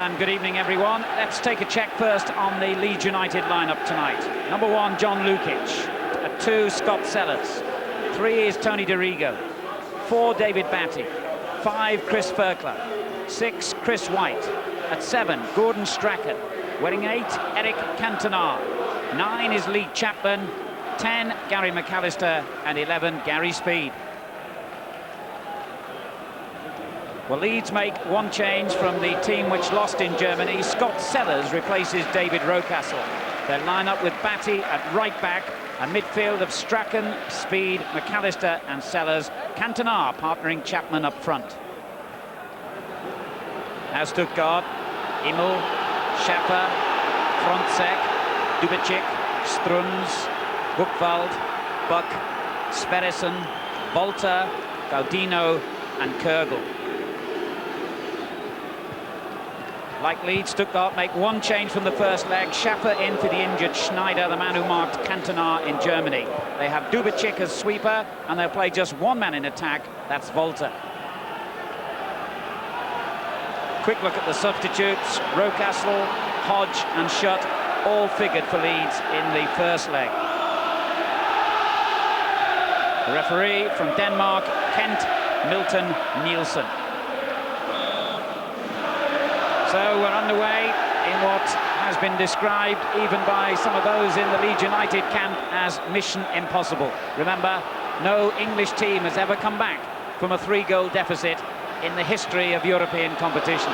And good evening, everyone. Let's take a check first on the Leeds United lineup tonight. Number 1, John Lukic. At 2, Scott Sellers. 3 is Tony DeRigo. 4, David Batty. 5, Chris Ferkler. 6, Chris White. At 7, Gordon Strachan. Wearing 8, Eric Cantona. 9 is Lee Chapman. 10, Gary McAllister. And 11, Gary Speed. Well, Leeds make one change from the team which lost in Germany. Scott Sellers replaces David Rocastle. Their line-up with Batty at right back, a midfield of Strachan, Speed, McAllister and Sellers. Cantona partnering Chapman up front. Now Stuttgart, Immel, Schaffer, Frontsek, Dubicic, Struns, Buchwald, Buck, Sverrisson, Volta, Gaudino and Kürgel. Like Leeds, Stuttgart make one change from the first leg. Schaffer in for the injured Schneider, the man who marked Cantona in Germany. They have Dubicic as sweeper, and they'll play just one man in attack. That's Volta. Quick look at the substitutes. Rocastle, Hodge and Schutt all figured for Leeds in the first leg. The referee from Denmark, Kent Milton Nielsen. So we're underway in what has been described even by some of those in the Leeds United camp as mission impossible. Remember, no English team has ever come back from a 3-goal deficit in the history of European competition.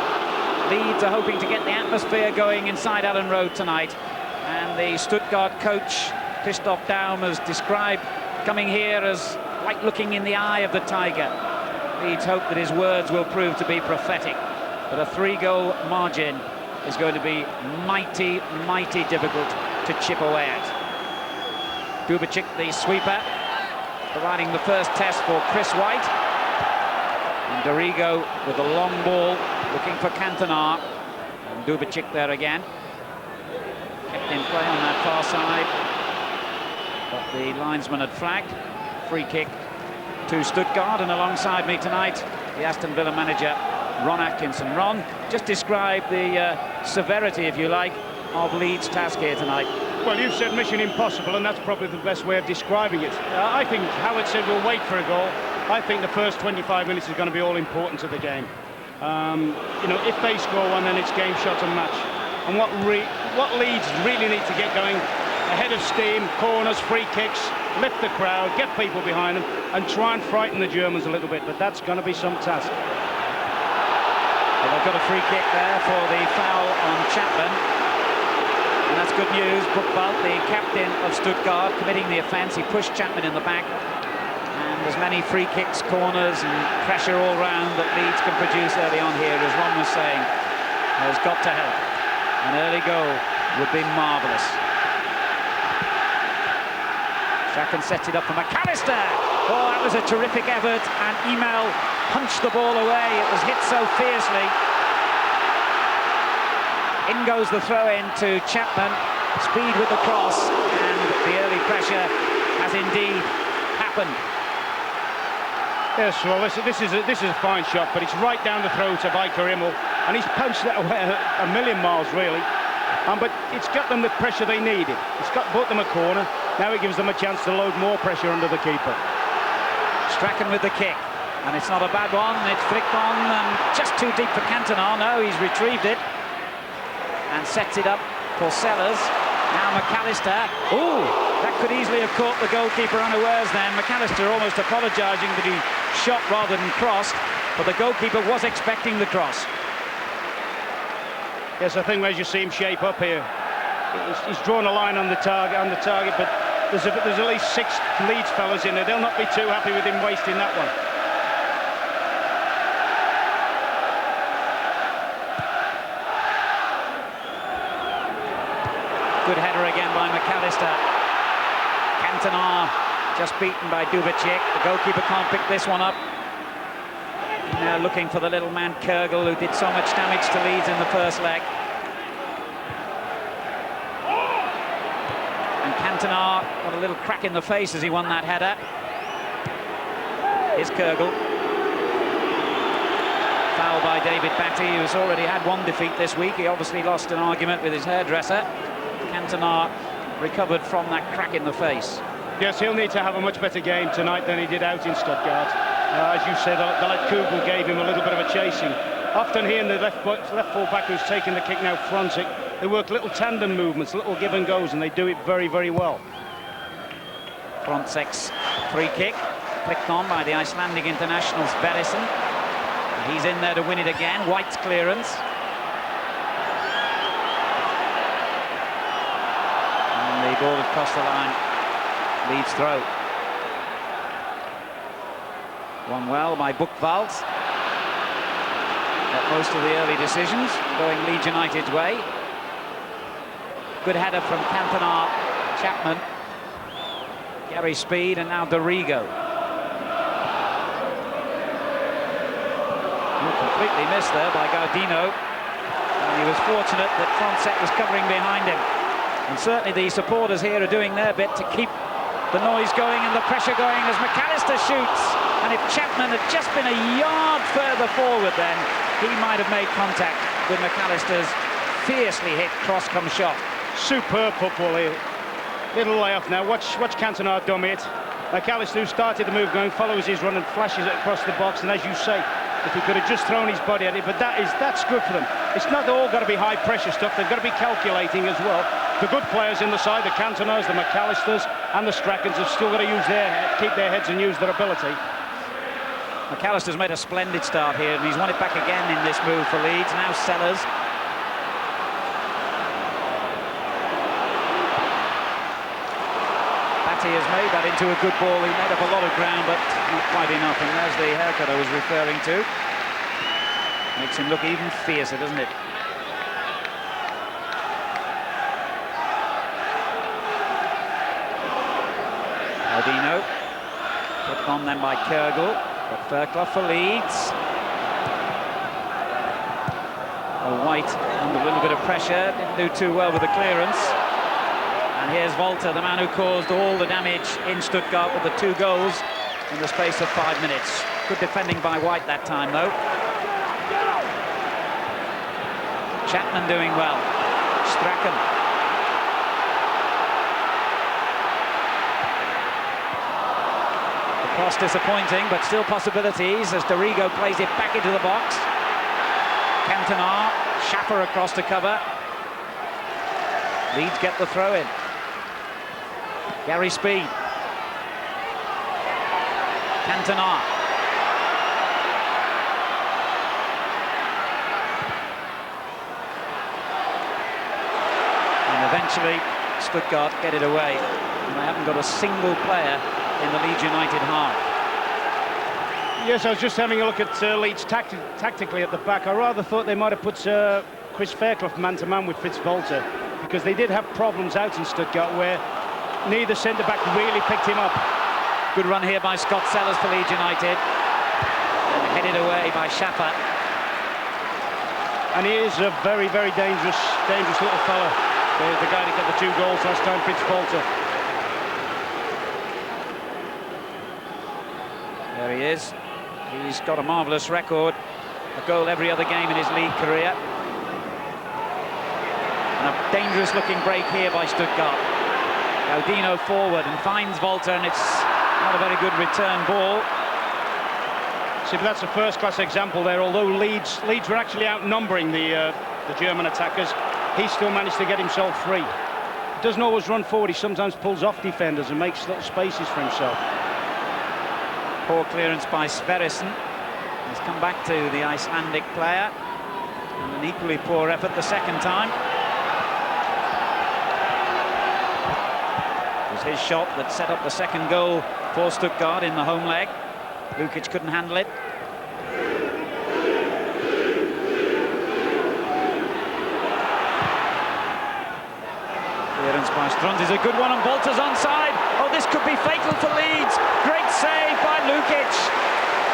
Leeds are hoping to get the atmosphere going inside Allen Road tonight, and the Stuttgart coach Christoph Daum has described coming here as like looking in the eye of the tiger. Leeds hope that his words will prove to be prophetic. But a 3-goal margin is going to be mighty, mighty difficult to chip away at. Dubicic, the sweeper, providing the first test for Chris White. And DeRigo with the long ball, looking for Cantona. And Dubicic there again. Kept in play on that far side. But the linesman had flagged. Free kick to Stuttgart, and alongside me tonight, the Aston Villa manager, Ron Atkinson. Ron, just describe the severity, if you like, of Leeds' task here tonight. Well, you've said mission impossible, and that's probably the best way of describing it. I think Howard said we'll wait for a goal. I think the first 25 minutes is going to be all important to the game. You know, if they score one, then it's game, shot and match. And what Leeds really need to get going, ahead of steam, corners, free kicks, lift the crowd, get people behind them, and try and frighten the Germans a little bit. But that's going to be some task. Well, they've got a free kick there for the foul on Chapman. And that's good news. Buchwald, the captain of Stuttgart, committing the offence. He pushed Chapman in the back. And there's many free kicks, corners and pressure all round that Leeds can produce early on here, as Ron was saying. Has got to help. An early goal would be marvellous. Strachan sets it up for McAllister. Oh, that was a terrific effort, and Immel punched the ball away. It was hit so fiercely. In goes the throw-in to Chapman. Speed with the cross, and the early pressure has indeed happened. Yes, well, this is a fine shot, but it's right down the throat of Iker Immel, and he's punched that away a million miles, really. But it's got them the pressure they needed. It's bought them a corner. Now it gives them a chance to load more pressure under the keeper. Strachan with the kick, and it's not a bad one. It's flicked on and just too deep for Cantona. No, he's retrieved it and sets it up for Sellers. Now McAllister. Ooh, that could easily have caught the goalkeeper unawares then. McAllister almost apologising that he shot rather than crossed, but the goalkeeper was expecting the cross. Yes, I think as you see him shape up here, he's drawn a line on the target, but there's at least 6 Leeds fellas in there. They'll not be too happy with him wasting that one. Good header again by McAllister. Cantona just beaten by Dubicic. The goalkeeper can't pick this one up. Now looking for the little man Kürgel, who did so much damage to Leeds in the first leg. And Cantona got a little crack in the face as he won that header. Here's Kürgel. Foul by David Batty, who's already had one defeat this week. He obviously lost an argument with his hairdresser. Cantona recovered from that crack in the face. Yes, he'll need to have a much better game tonight than he did out in Stuttgart. As you said, the left Kugel gave him a little bit of a chasing. Often he and the left full-back who's taking the kick now, Frontic, they work little tandem movements, little give and goes, and they do it very, very well. Frontek's free kick, flicked on by the Icelandic international Sverrisson. He's in there to win it again. White's clearance. And the ball across the line. Leeds throw. Won well by Buchwald. Got most of the early decisions going Leeds United's way. Good header from Cantona, Chapman, Gary Speed, and now Dorigo. Completely missed there by Gaudino. And he was fortunate that Frontek was covering behind him. And certainly the supporters here are doing their bit to keep the noise going and the pressure going as McAllister shoots. And if Chapman had just been a yard further forward, then he might have made contact with McAllister's fiercely hit cross-come shot. Superb football here. Little layoff now. Watch Cantona dumb it. McAllister, who started the move going, follows his run and flashes it across the box. And as you say, if he could have just thrown his body at it, but that's good for them. It's not all got to be high pressure stuff. They've got to be calculating as well. The good players in the side, the Cantonas, the McAllisters, and the Strackens have still got to keep their heads and use their ability. McAllister's made a splendid start here, and he's won it back again in this move for Leeds. Now Sellers. Batty has made that into a good ball. He made up a lot of ground, but not quite enough. And there's the haircut I was referring to. Makes him look even fiercer, doesn't it? Aldino. Put on then by Kugel. But Fairclough for Leeds. White under a little bit of pressure. Didn't do too well with the clearance. And here's Volta, the man who caused all the damage in Stuttgart with the 2 goals in the space of 5 minutes. Good defending by White that time, though. Chapman doing well. Strachan. The cross disappointing, but still possibilities as Dorigo plays it back into the box. Cantona, Schaffer across to cover. Leeds get the throw in. Gary Speed. Cantona. And eventually Stuttgart get it away. And they haven't got a single player in the Leeds United half. Yes, I was just having a look at Leeds tactically at the back. I rather thought they might have put Chris Fairclough man-to-man with Volta, because they did have problems out in Stuttgart where neither centre-back really picked him up. Good run here by Scott Sellers for Leeds United. And headed away by Schaffer. And he is a very, very dangerous little fella. The guy that got the 2 goals last time, Volta. There he is. He's got a marvellous record. A goal every other game in his league career. And a dangerous-looking break here by Stuttgart. Gaudino forward and finds Volta, and it's not a very good return ball. See, but that's a first-class example there. Although Leeds were actually outnumbering the German attackers, he still managed to get himself free. He doesn't always run forward. He sometimes pulls off defenders and makes little spaces for himself. Poor clearance by Sverrisson. He's come back to the Icelandic player. And an equally poor effort the second time. It was his shot that set up the second goal for Stuttgart in the home leg. Lukic couldn't handle it. Clearance by Strunz is a good one, and Volta's onside. Oh, this could be fatal for Leeds. Great save by Lukic.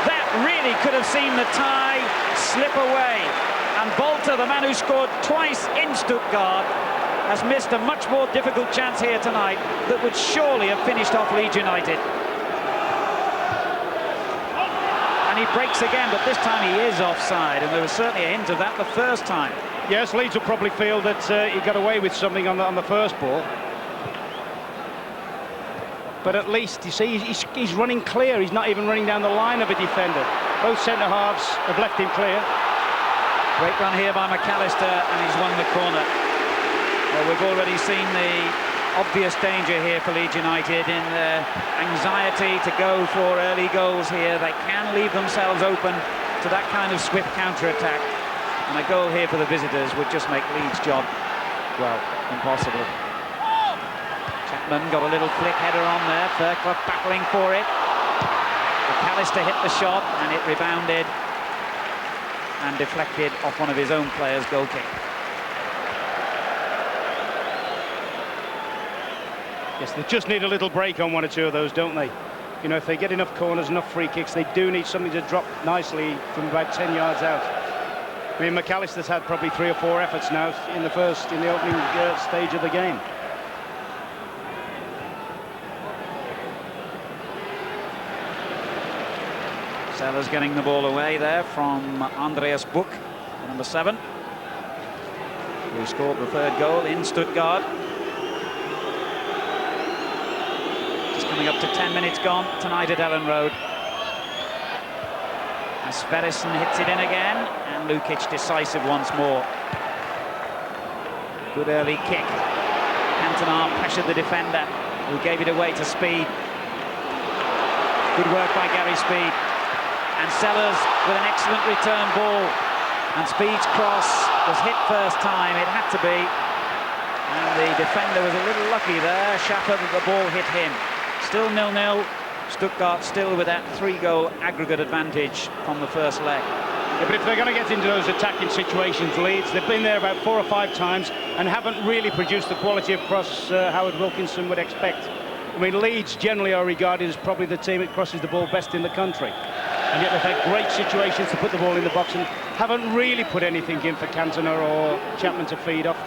That really could have seen the tie slip away. And Volta, the man who scored twice in Stuttgart, has missed a much more difficult chance here tonight that would surely have finished off Leeds United. And he breaks again, but this time he is offside, and there was certainly a hint of that the first time. Yes, Leeds will probably feel that he got away with something on the first ball. But at least, you see, he's running clear. He's not even running down the line of a defender. Both centre-halves have left him clear. Great run here by McAllister, and he's won the corner. Well, we've already seen the obvious danger here for Leeds United in their anxiety to go for early goals here. They can leave themselves open to that kind of swift counter-attack. And a goal here for the visitors would just make Leeds' job, well, impossible. Chapman got a little flick header on there. Fairclough battling for it. McAllister hit the shot, and it rebounded and deflected off one of his own players' goal kick. Yes, they just need a little break on one or two of those, don't they? You know, if they get enough corners, enough free kicks, they do need something to drop nicely from about 10 yards out. I mean, McAllister's had probably 3 or 4 efforts now in the opening stage of the game. Sellers getting the ball away there from Andreas Buch, number 7, who scored the 3rd goal in Stuttgart. Just coming up to 10 minutes gone tonight at Ellen Road. As Sverrisson hits it in again, and Lukic decisive once more. Good early kick. Cantona pressured the defender, who gave it away to Speed. Good work by Gary Speed. And Sellers with an excellent return ball. And Speed's cross was hit first time, it had to be. And the defender was a little lucky there. Schaffer, that the ball hit him. Still 0-0. Stuttgart still with that 3-goal aggregate advantage from the first leg. Yeah, but if they're going to get into those attacking situations, Leeds, they've been there about 4 or 5 times and haven't really produced the quality of cross Howard Wilkinson would expect. I mean, Leeds generally are regarded as probably the team that crosses the ball best in the country. And yet they've had great situations to put the ball in the box and haven't really put anything in for Cantona or Chapman to feed off.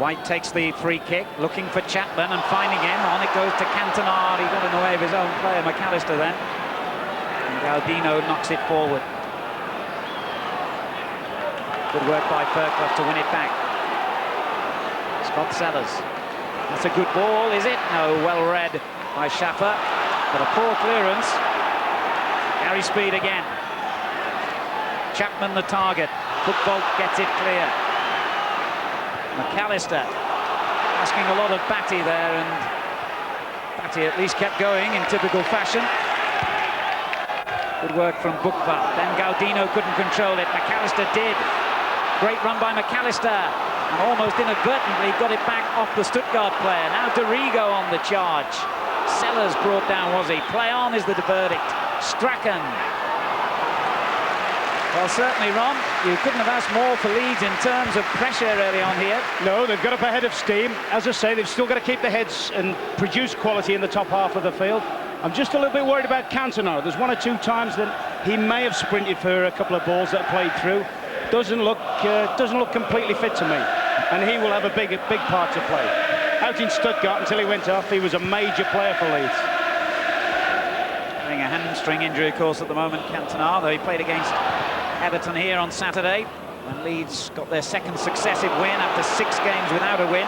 White takes the free kick, looking for Chapman and finding him. On it goes to Cantona. He got in the way of his own player, McAllister, then. And Gaudino knocks it forward. Good work by Fairclough to win it back. Scott Sellers. That's a good ball, is it? No, well read by Schaffer. But a poor clearance. Gary Speed again. Chapman the target. Football gets it clear. McAllister asking a lot of Batty there, and Batty at least kept going in typical fashion. Good work from Buchwald. Then Gaudino couldn't control it. McAllister did. Great run by McAllister. And almost inadvertently got it back off the Stuttgart player. Now Dorigo on the charge. Sellers brought down, was he? Play on is the verdict. Strachan. Well, certainly, Ron, you couldn't have asked more for Leeds in terms of pressure early on here. No, they've got up ahead of steam. As I say, they've still got to keep their heads and produce quality in the top half of the field. I'm just a little bit worried about Cantona. There's 1 or 2 times that he may have sprinted for a couple of balls that are played through. Doesn't look completely fit to me. And he will have a big part to play. Out in Stuttgart until he went off, he was a major player for Leeds. Having a hamstring injury, of course, at the moment, Cantona, though he played against Everton here on Saturday, and Leeds got their 2nd successive win after 6 games without a win.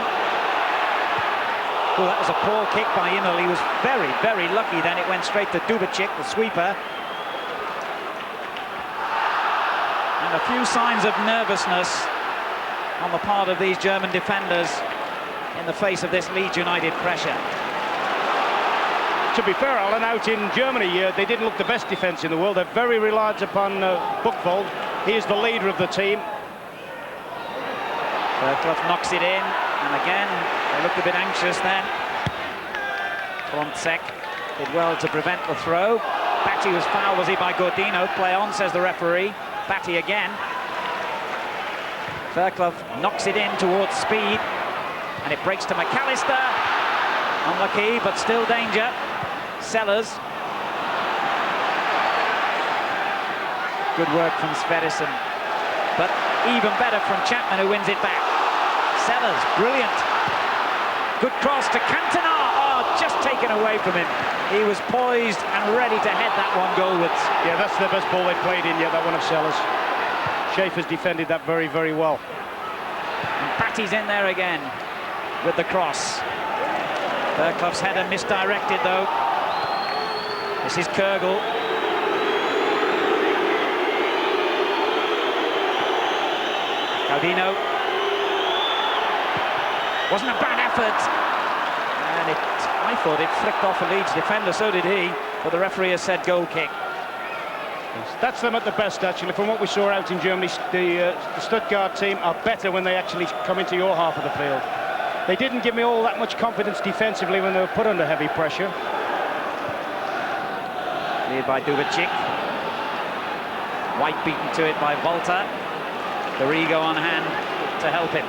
Oh, that was a poor kick by Immel. He was very, very lucky then. It went straight to Dubicic, the sweeper. And a few signs of nervousness on the part of these German defenders in the face of this Leeds United pressure. To be fair, Alan, out in Germany, they didn't look the best defence in the world. They're very reliant upon Buchwald. He is the leader of the team. Fairclough knocks it in, and again, they looked a bit anxious then. Flontsek did well to prevent the throw. Batty was fouled, was he, by Gaudino? Play on, says the referee. Batty again. Fairclough knocks it in towards Speed, and it breaks to McAllister. Unlucky, but still danger. Sellers. Good work from Sverrisson, but even better from Chapman, who wins it back. Sellers, brilliant. Good cross to Cantona. Oh, just taken away from him. He was poised and ready to head that one goalwards. Yeah, that's the best ball they played in yet, that one of Sellers. Schaefer's defended that very, very well. And Patty's in there again with the cross. Bergkloft's header misdirected though. This is Kurgel. Gaudino. Wasn't a bad effort. And I thought it flicked off a Leeds defender, so did he. But the referee has said goal kick. That's them at the best, actually. From what we saw out in Germany, the Stuttgart team are better when they actually come into your half of the field. They didn't give me all that much confidence defensively when they were put under heavy pressure. Cleared by Dubicic. White beaten to it by Volta. Dorigo on hand to help him.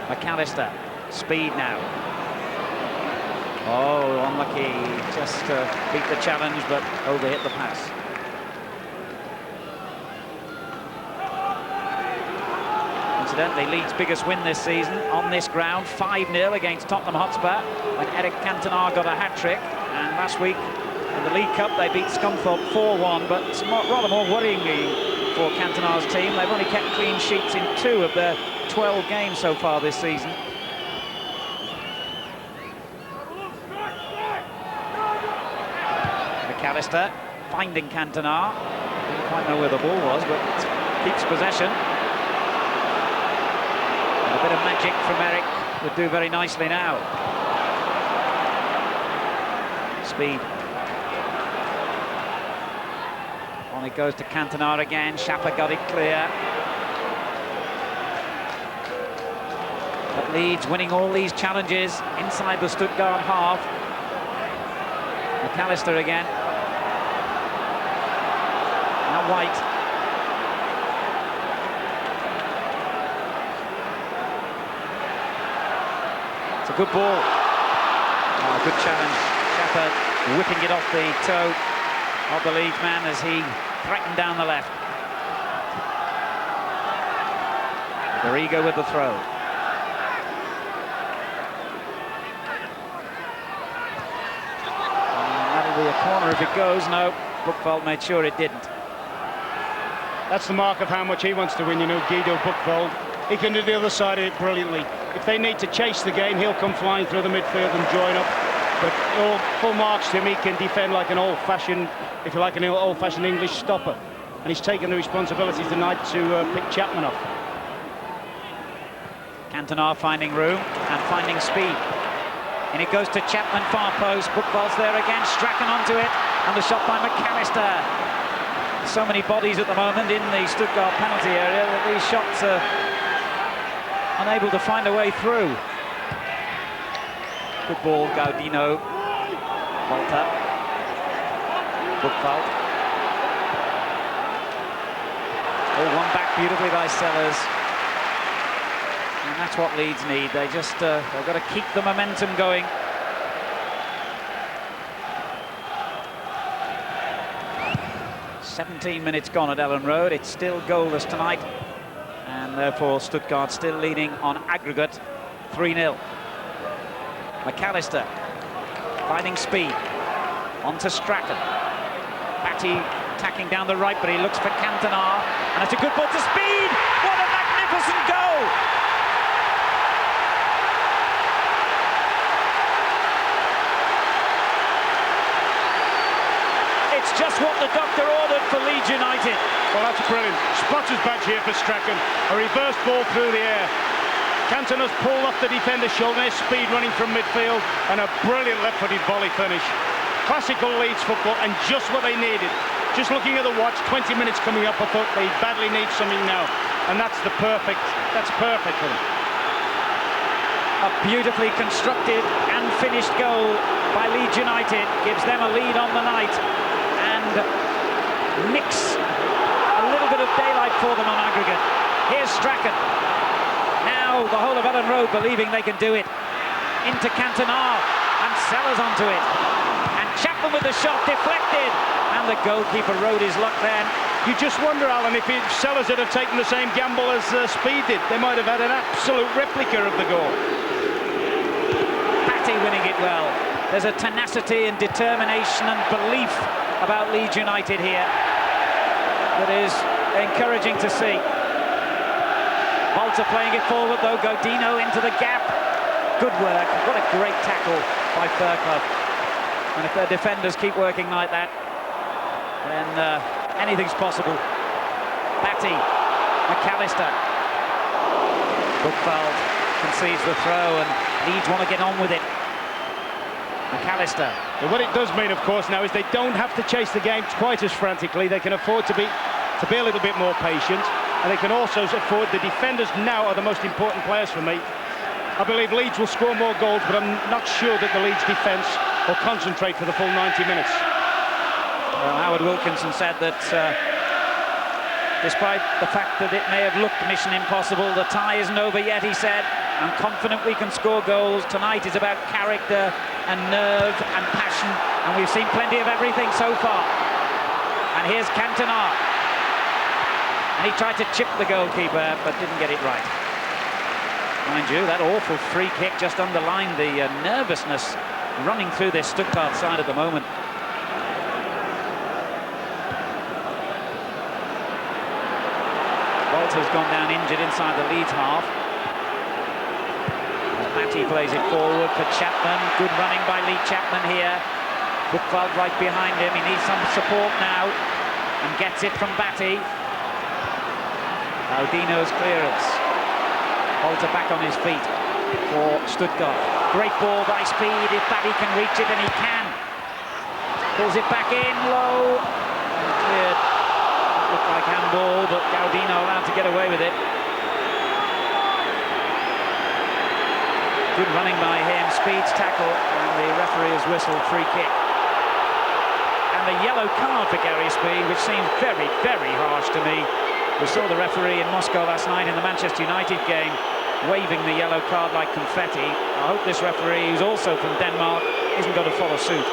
McAllister. Speed now. Oh, unlucky. Just beat the challenge, but overhit the pass. Incidentally, Leeds' biggest win this season on this ground, 5-0 against Tottenham Hotspur, when Eric Cantona got a hat-trick. And last week in the League Cup, they beat Scunthorpe 4-1, but rather more worryingly for Cantona's team, they've only kept clean sheets in 2 of their 12 games so far this season. McAllister finding Cantona. Didn't quite know where the ball was, but keeps possession. A bit of magic from Eric would do very nicely now. Speed. On it goes to Cantona again. Schaffer got it clear. But Leeds winning all these challenges inside the Stuttgart half. McAllister again. Now White. It's a good ball. Oh, good challenge. Schaffer whipping it off the toe of the Leeds man as he threatened down the left. Dorigo with the throw. And that'll be a corner if it goes. No, Buchwald made sure it didn't. That's the mark of how much he wants to win, you know, Guido Buchwald. He can do the other side of it brilliantly. If they need to chase the game, he'll come flying through the midfield and join up. But all full marks to him, he can defend like an old-fashioned, if you like, an old-fashioned English stopper. And he's taken the responsibility tonight to pick Chapman off. Cantona finding room and finding speed. And it goes to Chapman, far post. Buchwald's there again, Strachan onto it. And the shot by McAllister. So many bodies at the moment in the Stuttgart penalty area that these shots are unable to find a way through. Good ball, Gaudino. Volta. Buchwald. Oh, one back beautifully by Sellers. And that's what Leeds need. They just, they've got to keep the momentum going. "17 minutes gone at Ellen Road. It's still goalless tonight. And therefore, Stuttgart still leading on aggregate 3-0. McAllister finding speed. On to Strachan. Patty attacking down the right, but he looks for Cantona. And it's a good ball to Speed. What a magnificent goal! It's just what the doctor ordered for Leeds United. Well, that's brilliant. Spotter's badge here for Strachan. A reverse ball through the air. Cantona's pulled off the defender's shoulder. Speed running from midfield. And a brilliant left-footed volley finish. Classical Leeds football and just what they needed. Just looking at the watch, 20 minutes coming up, I thought they badly need something now. And that's perfect for them. A beautifully constructed and finished goal by Leeds United gives them a lead on the night and nicks a little bit of daylight for them on aggregate. Here's Strachan. Now the whole of Ellen Road believing they can do it. Into Cantona and Sellers onto it. And Chapman with the shot deflected. And the goalkeeper rode his luck then. You just wonder, Alan, if Sellers had taken the same gamble as Speed did, they might have had an absolute replica of the goal. Batty winning it well. There's a tenacity and determination and belief about Leeds United here that is encouraging to see. Volta playing it forward though, Godino into the gap. Good work, what a great tackle by Fairclough. And if their defenders keep working like that, then anything's possible. Batty, McAllister. Buchwald concedes the throw and Leeds want to get on with it. McAllister. Well, what it does mean, of course, now is they don't have to chase the game quite as frantically. They can afford to be a little bit more patient, and they can also afford, the defenders now are the most important players for me. I believe Leeds will score more goals, but I'm not sure that the Leeds defence will concentrate for the full 90 minutes. Well, Howard Wilkinson said that despite the fact that it may have looked mission impossible, the tie isn't over yet, he said. I'm confident we can score goals. Tonight is about character and nerve and passion, and we've seen plenty of everything so far. And here's Cantona. And he tried to chip the goalkeeper, but didn't get it right. Mind you, that awful free kick just underlined the nervousness running through this Stuttgart side at the moment. Walter's gone down injured inside the Leeds half. Batty plays it forward for Chapman. Good running by Lee Chapman here. Buchwald right behind him. He needs some support now and gets it from Batty. Aldino's clearance. Volta back on his feet for Stuttgart. Great ball by Speed. If Batty can reach it, and he can. Pulls it back in low. And cleared. Looked like handball, but Gaudino allowed to get away with it. Good running by him. Speed's tackle, and the referee has whistled free kick. And the yellow card for Gary Speed, which seemed very, very harsh to me. We saw the referee in Moscow last night in the Manchester United game waving the yellow card like confetti. I hope this referee, who's also from Denmark, isn't going to follow suit.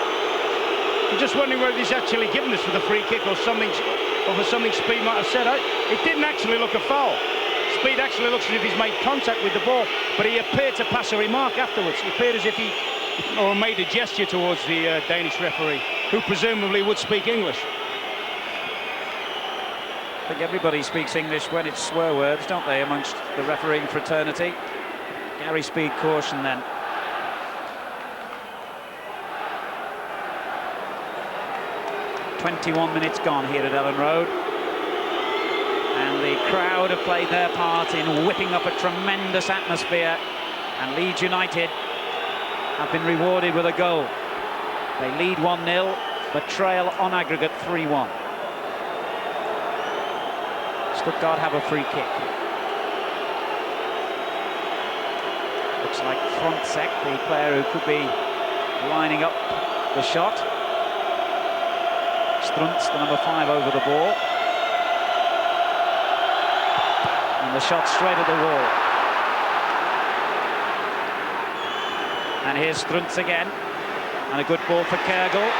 I'm just wondering whether he's actually given this for the free kick or something, or for something Speed might have said. It didn't actually look a foul. Speed actually looks as if he's made contact with the ball, but he appeared to pass a remark afterwards. He appeared as if he made a gesture towards the Danish referee, who presumably would speak English. I think everybody speaks English when it's swear words, don't they, amongst the refereeing fraternity? Gary Speed caution then. "21 minutes gone here at Ellen Road. And the crowd have played their part in whipping up a tremendous atmosphere. And Leeds United have been rewarded with a goal. They lead 1-0, but trail on aggregate 3-1. Stuttgart have a free kick. Looks like Frontsek, the player who could be lining up the shot. Struntz, the number 5, over the ball. And the shot straight at the wall. And here's Struntz again. And a good ball for Kergel.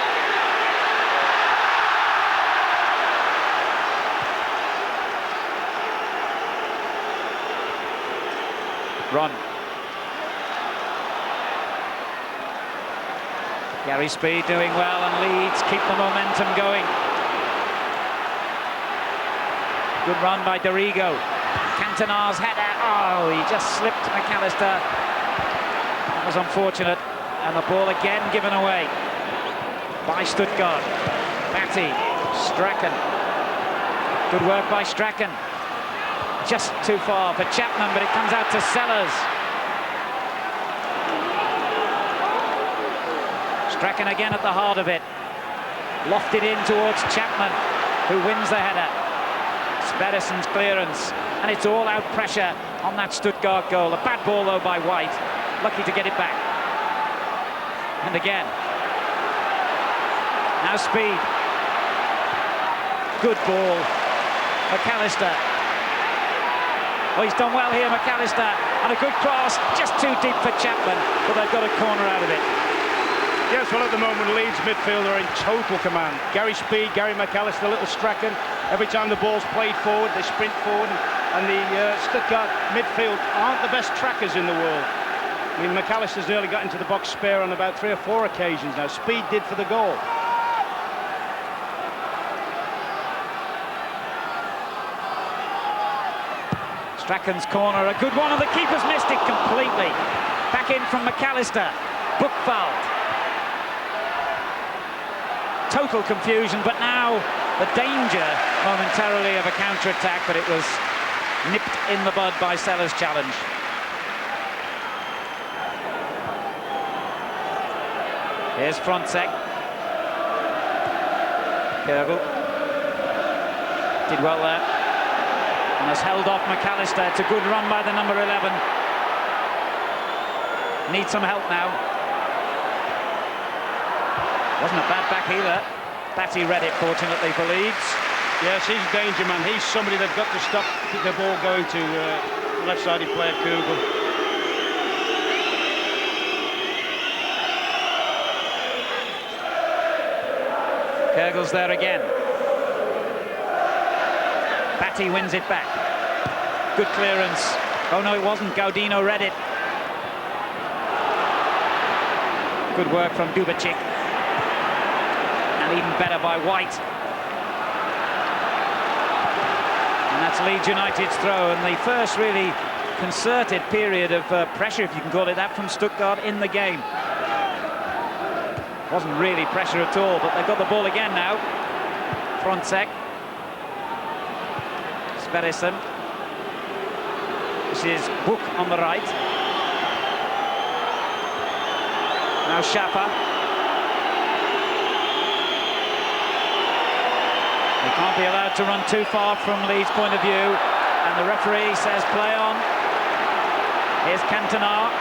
Run. Gary Speed doing well, and Leeds keep the momentum going. Good run by Dorigo. Cantona's header. Oh, he just slipped McAllister. That was unfortunate. And the ball again given away by Stuttgart. Batty, Strachan. Good work by Strachan. Just too far for Chapman, but it comes out to Sellers. Strachan again at the heart of it. Lofted in towards Chapman, who wins the header. Sverrison's clearance, and it's all-out pressure on that Stuttgart goal. A bad ball, though, by White. Lucky to get it back. And again. Now Speed. Good ball. McAllister. Oh, he's done well here, McAllister. And a good cross, just too deep for Chapman, but they've got a corner out of it. Yes, well, at the moment, Leeds midfield are in total command. Gary Speed, Gary McAllister, little Strachan. Every time the ball's played forward, they sprint forward. And the Stuttgart midfield aren't the best trackers in the world. I mean, McAllister's nearly got into the box spare on about 3 or 4 occasions now. Speed did for the goal. Strachan's corner, a good one, and the keeper's missed it completely. Back in from McAllister. Book fouled. Total confusion, but now the danger momentarily of a counter-attack, but it was nipped in the bud by Sellers' challenge. Here's Frontsek. Kjærgaard did well there and has held off McAllister. It's a good run by the number 11. Needs some help now. Wasn't a bad back either. Batty read it, fortunately, for Leeds. Yes, he's a danger man. He's somebody they've got to stop the ball going to left-sided player Kugel. Kjærgaard's there again. Batty wins it back. Good clearance. Oh no, it wasn't. Gaudino read it. Good work from Dubicic. And even better by White. And that's Leeds United's throw, and the first really concerted period of pressure, if you can call it that, from Stuttgart in the game. Wasn't really pressure at all, but they've got the ball again now. Frontsek. Sverrisson. This is Book on the right. Now Schaffer. They can't be allowed to run too far from Leeds' point of view, and the referee says play on. Here's Cantona.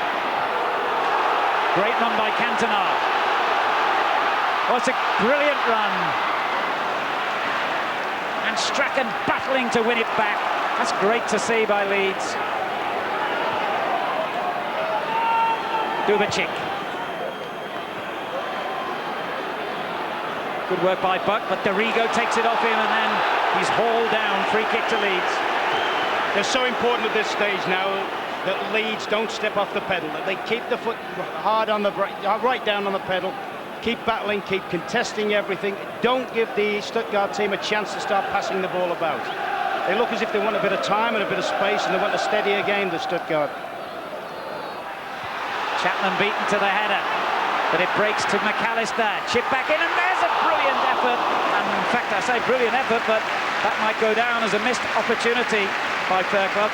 Great run by Cantona. Oh, it's a brilliant run. And Strachan battling to win it back. That's great to see by Leeds. Dubicic. Good work by Buck, but Dorigo takes it off him, and then he's hauled down. Free kick to Leeds. They're so important at this stage now that Leeds don't step off the pedal, that they keep the foot hard on the right down on the pedal, keep battling, keep contesting everything. Don't give the Stuttgart team a chance to start passing the ball about. They look as if they want a bit of time and a bit of space, and they want a steadier game than Stuttgart. Chapman beaten to the header, but it breaks to McAllister. Chip back in, and there's a brilliant effort. And in fact, I say brilliant effort, but that might go down as a missed opportunity by Fairclough.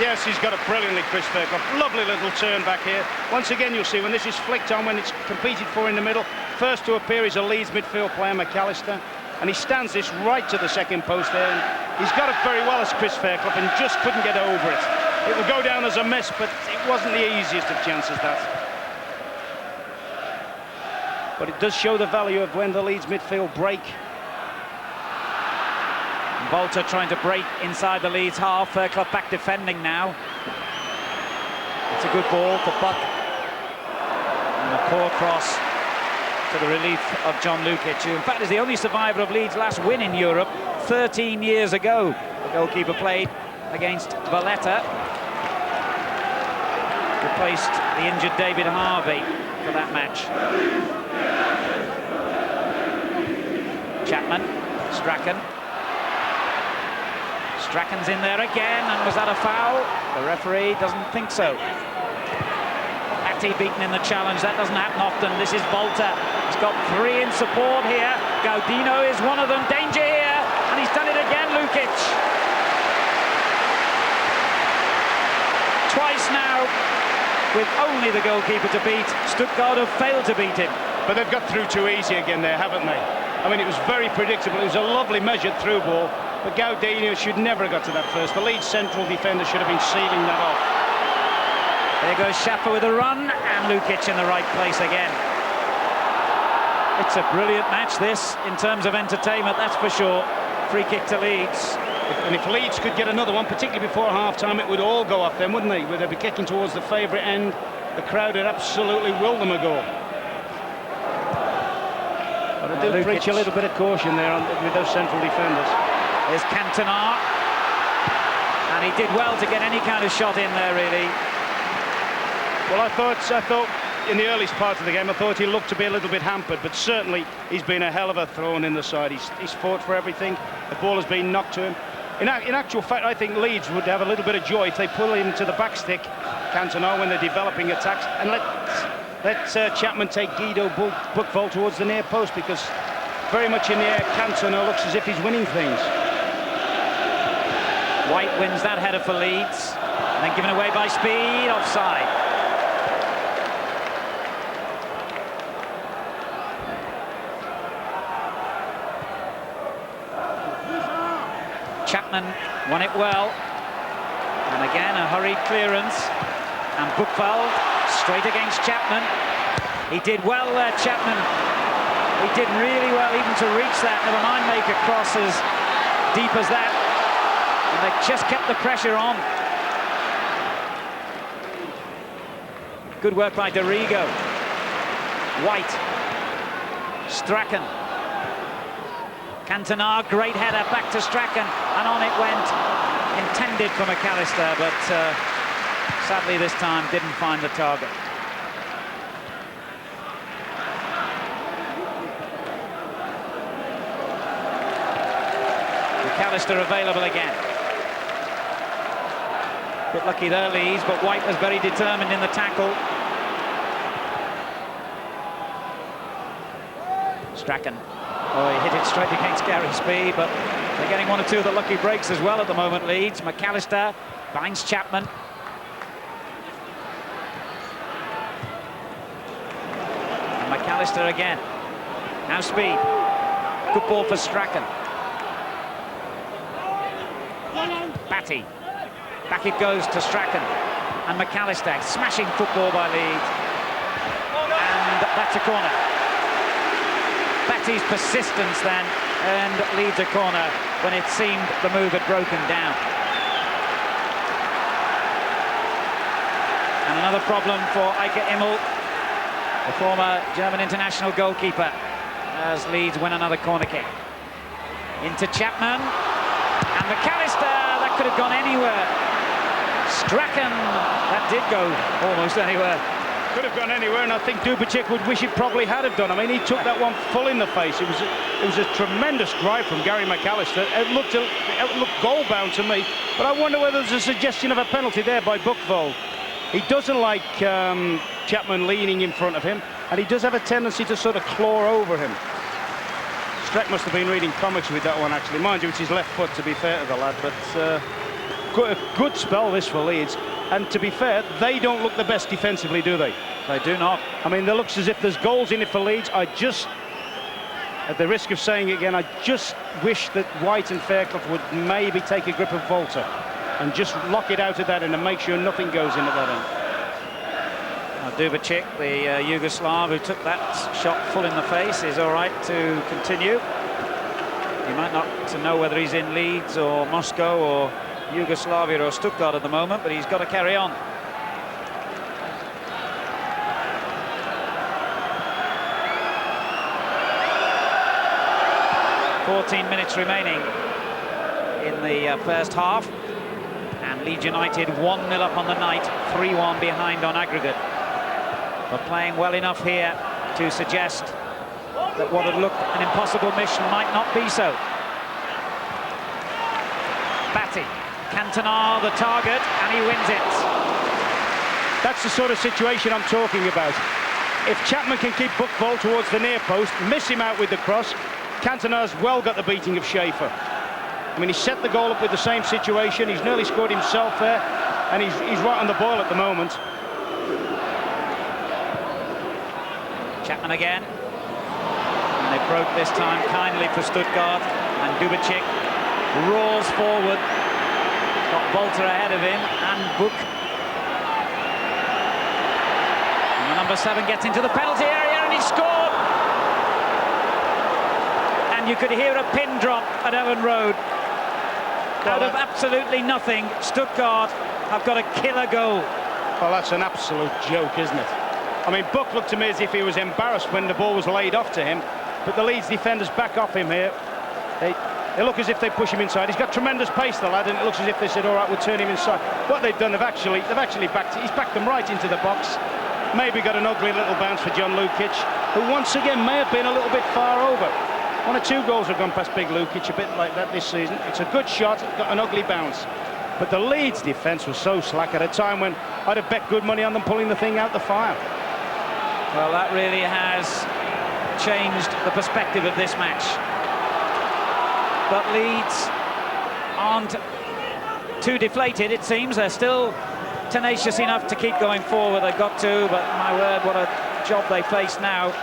Yes, he's got it brilliantly, Chris Fairclough. Lovely little turn back here. Once again, you'll see when this is flicked on, when it's competed for in the middle. First to appear is a Leeds midfield player, McAllister, and he stands this right to the second post there. And he's got it very well as Chris Fairclough, and just couldn't get over it. It will go down as a miss, but it wasn't the easiest of chances, that. But it does show the value of when the Leeds midfield break. Bolter trying to break inside the Leeds half. Fairclough back defending now. It's a good ball for Buck. And a poor cross to the relief of John Lukic, who in fact is the only survivor of Leeds' last win in Europe 13 years ago. The goalkeeper played against Valletta. Replaced the injured David Harvey for that match. Chapman, Strachan. Strachan's in there again, and was that a foul? The referee doesn't think so. Batty beaten in the challenge. That doesn't happen often. This is Bolter. He's got 3 in support here. Gaudino is one of them. Danger here, and he's done it again, Lukic. Twice now, with only the goalkeeper to beat. Stuttgart have failed to beat him. But they've got through too easy again there, haven't they? I mean, it was very predictable. It was a lovely measured through ball. But Gaudino should never have got to that first. The Leeds central defender should have been sealing that off. There goes Schaffer with a run, and Lukic in the right place again. It's a brilliant match, this, in terms of entertainment, that's for sure. Free kick to Leeds. And if Leeds could get another one, particularly before half-time, it would all go off then, wouldn't they? They'd be kicking towards the favourite end. The crowd would absolutely will them a goal. But I do preach a little bit of caution there with those central defenders. There's Cantona, and he did well to get any kind of shot in there, really. Well, I thought in the earliest part of the game, I thought he looked to be a little bit hampered, but certainly he's been a hell of a thorn in the side. He's fought for everything. The ball has been knocked to him. In actual fact, I think Leeds would have a little bit of joy if they pull him to the back stick, Cantona, when they're developing attacks, and let Chapman take Guido Buchwald towards the near post, because very much in the air, Cantona looks as if he's winning things. White wins that header for Leeds, and then given away by speed, offside. Chapman won it well, and again a hurried clearance, and Buchwald straight against Chapman. He did well there, Chapman. He did really well even to reach that, never mind make a cross as deep as that, and they just kept the pressure on. Good work by Dorigo. White, Strachan, Cantona, great header back to Strachan, and on it went, intended for McAllister, but sadly this time didn't find the target. McAllister available again. Bit lucky there, Leeds, but White was very determined in the tackle. Strachan. Oh, he hit it straight against Gary Speed, but they're getting one or two of the lucky breaks as well at the moment, Leeds. McAllister finds Chapman. And McAllister again. Now Speed. Good ball for Strachan. Batty. Back it goes to Strachan. And McAllister. Smashing football by Leeds. And that's a corner. Batty's persistence then, and leads a corner when it seemed the move had broken down. And another problem for Eike Immel, the former German international goalkeeper, as Leeds win another corner kick. Into Chapman, and McAllister, that could have gone anywhere. Strachan, that did go almost anywhere. Could have gone anywhere, and I think Dubicic would wish it probably had have done. I mean, he took that one full in the face. It was a tremendous drive from Gary McAllister. It looked goal-bound to me, but I wonder whether there's a suggestion of a penalty there by Buchwald. He doesn't like Chapman leaning in front of him, and he does have a tendency to sort of claw over him. Streck must have been reading comics with that one, actually. Mind you, it's his left foot, to be fair to the lad, but a good spell this for Leeds. And to be fair, they don't look the best defensively, do they? They do not. I mean, there looks as if there's goals in it for Leeds. I just, at the risk of saying it again, I just wish that White and Fairclough would maybe take a grip of Volta and just lock it out at that end and make sure nothing goes in at that end. Now, Dubicic, the Yugoslav who took that shot full in the face, is all right to continue. You might not know whether he's in Leeds or Moscow or Yugoslavia or Stuttgart at the moment, but he's got to carry on. "14 minutes remaining in the first half, and Leeds United 1-0 up on the night, 3-1 behind on aggregate. But playing well enough here to suggest that what had looked an impossible mission might not be so. Batty. Cantona the target, and he wins it. That's the sort of situation I'm talking about. If Chapman can keep Buchwald towards the near post, miss him out with the cross, Cantona's well got the beating of Schaefer. I mean, he set the goal up with the same situation. He's nearly scored himself there, and he's right on the boil at the moment. Chapman again. And they broke this time kindly for Stuttgart, and Dubicic roars forward. Got Volta ahead of him, and Buch. And the number 7 gets into the penalty area, and he scored! And you could hear a pin drop at Owen Road. Out of absolutely nothing, Stuttgart have got a killer goal. Well, that's an absolute joke, isn't it? I mean, Buch looked to me as if he was embarrassed when the ball was laid off to him, but the Leeds defenders back off him here. They look as if they push him inside. He's got tremendous pace, the lad, and it looks as if they said, all right, we'll turn him inside. What they've done, they've actually he's backed them right into the box. Maybe got an ugly little bounce for John Lukic, who once again may have been a little bit far over. 1 or 2 goals have gone past Big Lukic, a bit like that this season. It's a good shot, got an ugly bounce. But the Leeds defence was so slack at a time when I'd have bet good money on them pulling the thing out the fire. Well, that really has changed the perspective of this match. But Leeds aren't too deflated, it seems. They're still tenacious enough to keep going forward. They've got to, but my word, what a job they face now.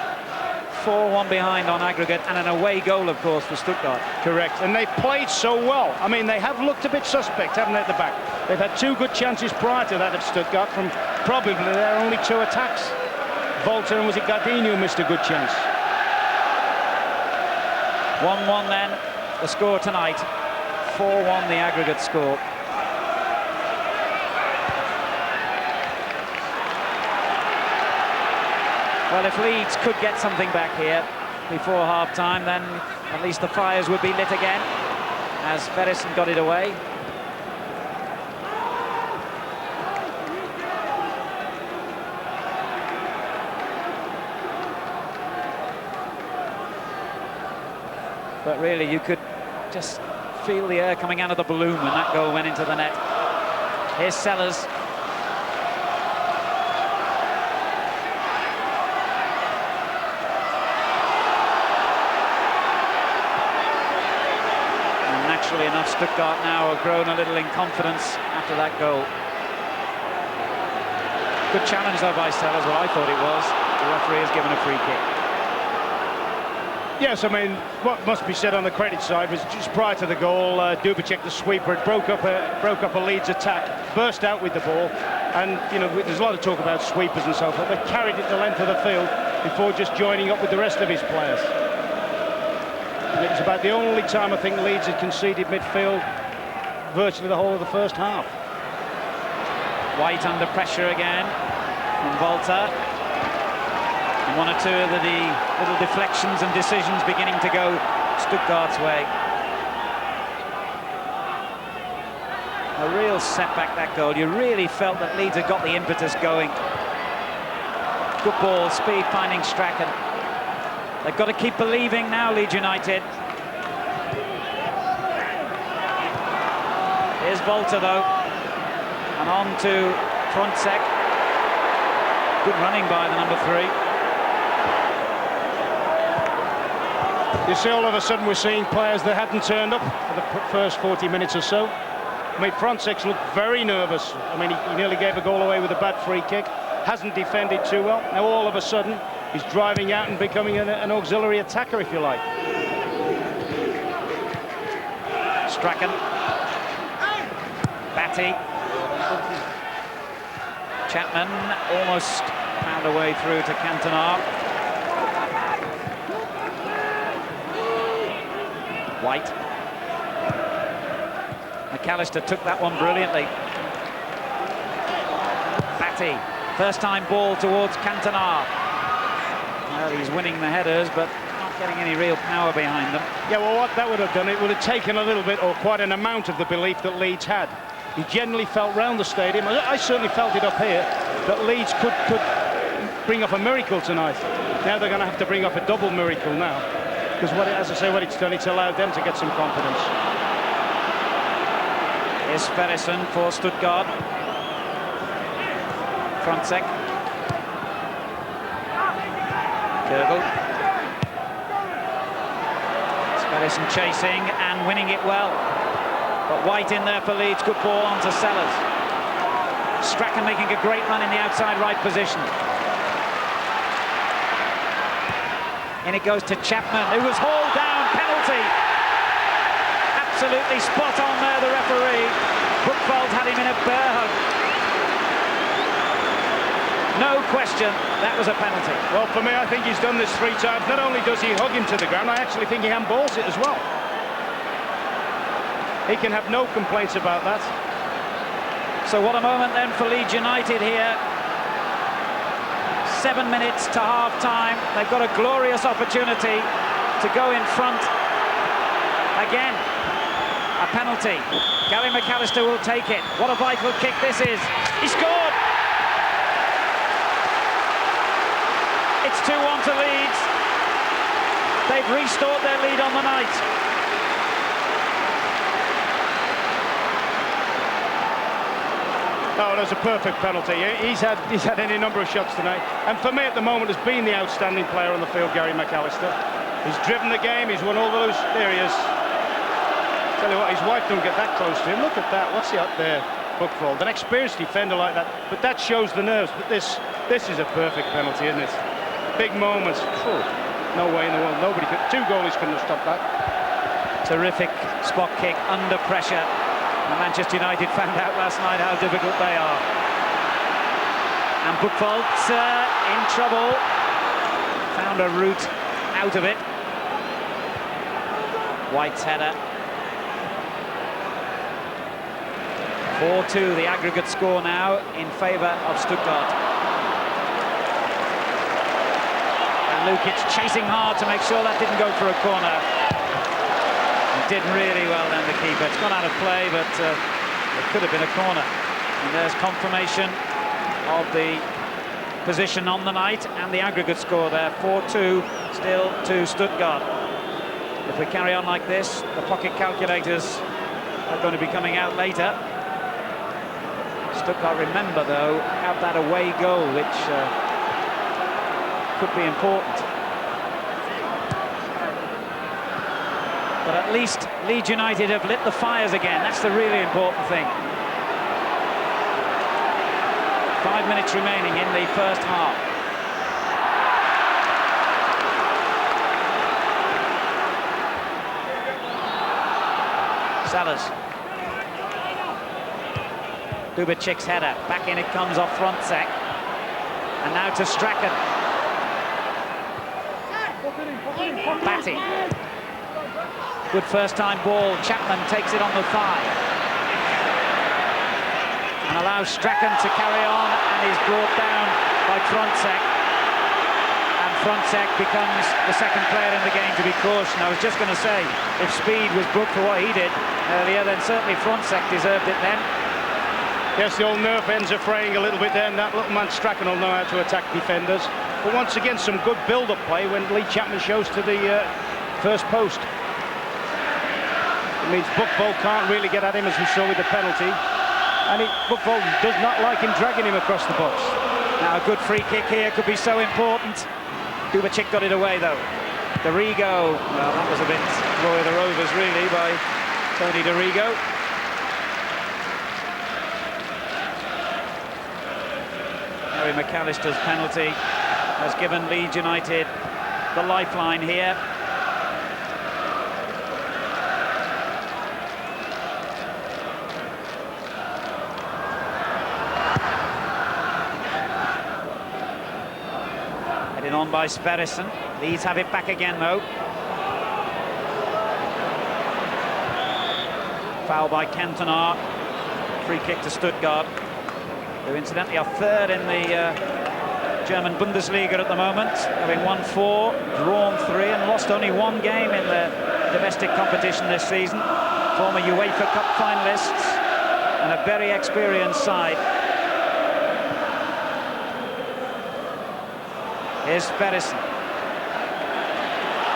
4-1 behind on aggregate, and an away goal, of course, for Stuttgart. Correct, and they've played so well. I mean, they have looked a bit suspect, haven't they, at the back? They've had 2 good chances prior to that of Stuttgart from probably their only 2 attacks. Volta and was it Gardino missed a good chance. 1-1 then, the score tonight. 4-1 the aggregate score. Well, if Leeds could get something back here before half-time, then at least the fires would be lit again, as Ferguson got it away. But really, you could just feel the air coming out of the balloon when that goal went into the net. Here's Sellers. And naturally enough, Stuttgart now have grown a little in confidence after that goal. Good challenge, though, by Sellers. Well, I thought it was. The referee has given a free kick. Yes, I mean, what must be said on the credit side was just prior to the goal, Dubicek, the sweeper, it broke up a Leeds attack, burst out with the ball, and you know there's a lot of talk about sweepers and so forth. They carried it the length of the field before just joining up with the rest of his players. And it was about the only time I think Leeds had conceded midfield virtually the whole of the first half. White under pressure again from Volta. And 1 or 2 of the little deflections and decisions beginning to go Stuttgart's way. A real setback, that goal. You really felt that Leeds had got the impetus going. Good ball, speed finding Strachan. They've got to keep believing now, Leeds United. Here's Volta, though. And on to Frontsek. Good running by the number 3. You see, all of a sudden we're seeing players that hadn't turned up for the first 40 minutes or so. I mean, Frontsek's looked very nervous. I mean, he nearly gave a goal away with a bad free kick. Hasn't defended too well. Now all of a sudden he's driving out and becoming an auxiliary attacker, if you like. Strachan. Batty. Chapman almost found a way through to Cantona. White. McAllister took that one brilliantly. Batty, first time ball towards Cantona. Well, he's winning the headers, but not getting any real power behind them. Yeah, well, what that would have done, it would have taken a little bit, or quite an amount of the belief that Leeds had. He generally felt round the stadium, I certainly felt it up here, that Leeds could bring off a miracle tonight. Now they're going to have to bring off a double miracle now. Because, as I say, what it's done, it's allowed them to get some confidence. Here's Ferguson for Stuttgart. Frontsek. Kirgel. Ferguson chasing and winning it well. But White in there for Leeds. Good ball onto Sellers. Strachan making a great run in the outside right position. And it goes to Chapman, who was hauled down, penalty. Absolutely spot on there, the referee. Buchwald had him in a bear hug. No question, that was a penalty. Well, for me, I think he's done this 3 times. Not only does he hug him to the ground, I actually think he handballs it as well. He can have no complaints about that. So what a moment then for Leeds United here. 7 minutes to half-time. They've got a glorious opportunity to go in front again. A penalty. Gary McAllister will take it. What a vital kick this is. He scored! It's 2-1 to Leeds. They've restored their lead on the night. Oh, that's a perfect penalty. He's had any number of shots tonight. And for me at the moment has been the outstanding player on the field, Gary McAllister. He's driven the game, he's won all those areas. Tell you what, his wife don't get that close to him. Look at that, what's he up there? Buckfold, an experienced defender like that. But that shows the nerves. But this is a perfect penalty, isn't it? Big moments. No way in the world, nobody could. Two goalies couldn't have stopped that. Terrific spot kick under pressure. And Manchester United found out last night how difficult they are. And Buckfold in trouble. Found a route out of it. White's header. 4-2, the aggregate score now in favour of Stuttgart. And Lukic chasing hard to make sure that didn't go for a corner. He did really well then, the keeper. It's gone out of play, but it could have been a corner. And there's confirmation of the position on the night and the aggregate score there. 4-2 still to Stuttgart. If we carry on like this, the pocket calculators are going to be coming out later. Stuttgart, remember though, have that away goal, which could be important. But at least Leeds United have lit the fires again. That's the really important thing. 5 minutes remaining in the first half. Sellers. Dubicic's header. Back in it comes off Frontsek. And now to Strachan. Batty. Good first-time ball. Chapman takes it on the thigh. And allows Strachan to carry on, and is brought down by Frontsek. And Frontsek becomes the second player in the game to be cautioned. I was just going to say, if Speed was booked for what he did earlier, then certainly Frontsek deserved it then. Yes, the old nerve ends are fraying a little bit there, and that little man Strachan will know how to attack defenders. But once again, some good build-up play when Lee Chapman shows to the first post. It means Buckfold can't really get at him, as we saw with the penalty. And Buckfold does not like him dragging him across the box. Now a good free kick here could be so important. Dubicic got it away though. Dorigo, well, that was a bit Roy of the Rovers really by Tony Dorigo. Gary McAllister's penalty has given Leeds United the lifeline here. Headed on by Sverrisson. Leeds have it back again though. Foul by Cantona. Free kick to Stuttgart, who incidentally are third in the German Bundesliga at the moment, having won 4, drawn 3 and lost only 1 game in the domestic competition this season. Former UEFA Cup finalists and a very experienced side. Here's Sverrisson.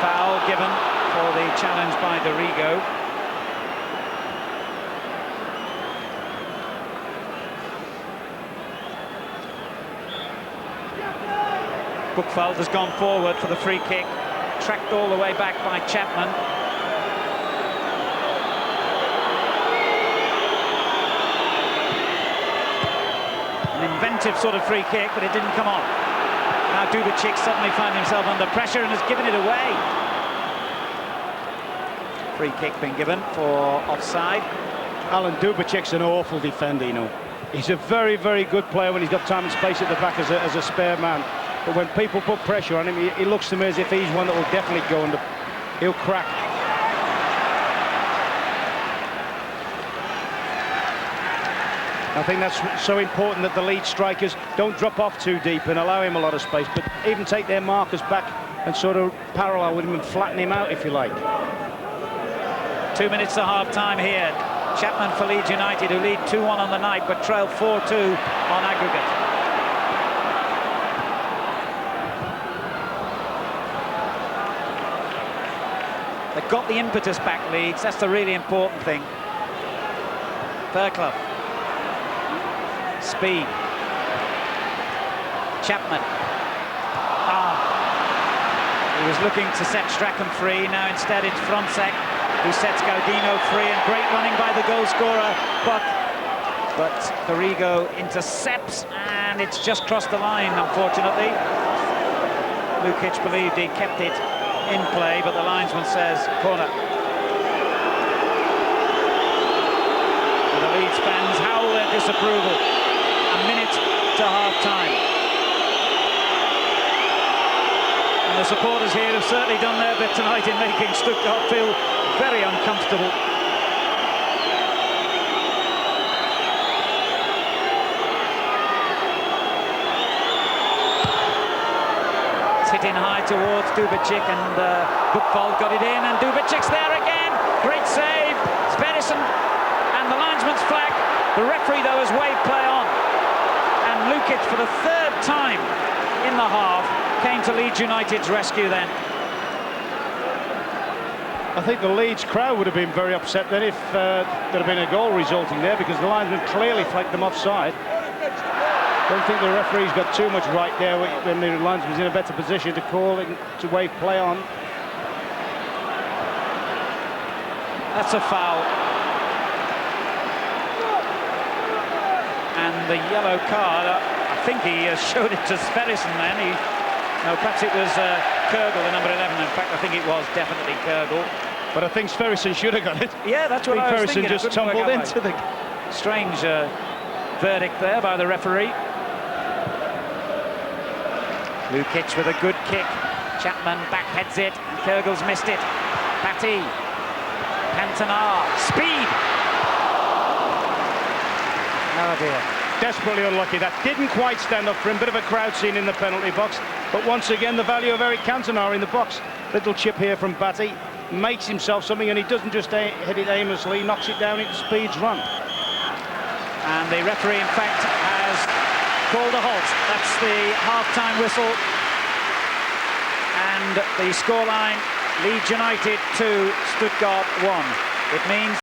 Foul given for the challenge by Dorigo. Buckfold has gone forward for the free kick, tracked all the way back by Chapman. An inventive sort of free kick, but it didn't come on. Now Dubicic suddenly found himself under pressure and has given it away. Free kick been given for offside. Alan, Dubicic's an awful defender, you know. He's a very, very good player when he's got time and space at the back as a spare man. But when people put pressure on him, he looks to me as if he's one that will definitely go under. He'll crack. I think that's so important that the lead strikers don't drop off too deep and allow him a lot of space, but even take their markers back and sort of parallel with him and flatten him out, if you like. 2 minutes to half-time here. Chapman for Leeds United, who lead 2-1 on the night, but trail 4-2 on aggregate. They've got the impetus back, Leeds. That's the really important thing. Fairclough. Speed. Chapman. He was looking to set Strachan free. Now instead it's Frontsek who sets Gaudino free, and great running by the goal scorer. But Perrigo intercepts, and it's just crossed the line, unfortunately. Lukic believed he kept it in play, but the linesman says corner. And the Leeds fans howl their disapproval. A minute to half-time. And the supporters here have certainly done their bit tonight in making Stuttgart feel very uncomfortable. It's hit in high towards Dubicic, and Buchwald got it in, and Dubicic's there again. Great save. Sverrisson, and the linesman's flag. The referee, though, has waved play on. And Lukic, for the third time in the half, came to Leeds United's rescue then. I think the Leeds crowd would have been very upset then if there had been a goal resulting there, because the linesman clearly flagged them offside. Don't think the referee's got too much right there when the linesman's in a better position to call it, to wave play on. That's a foul. And the yellow card, I think he showed it to Sverrisson then. No, perhaps it was Kurgel, the number 11. In fact, I think it was definitely Kurgel. But I think Sverrisson should have got it. Yeah, that's what I was thinking. Sverrisson just tumbled into the... Strange verdict there by the referee. Lukic with a good kick. Chapman backheads it, and Kurgel's missed it. Patty. Cantona. Speed! Oh dear. Desperately unlucky. That didn't quite stand up for him. Bit of a crowd scene in the penalty box. But once again, the value of Eric Cantona in the box. Little chip here from Batty. Makes himself something, and he doesn't just hit it aimlessly. Knocks it down, it speeds run. And the referee, in fact, has called a halt. That's the half-time whistle. And the scoreline, Leeds United 2, Stuttgart 1. It means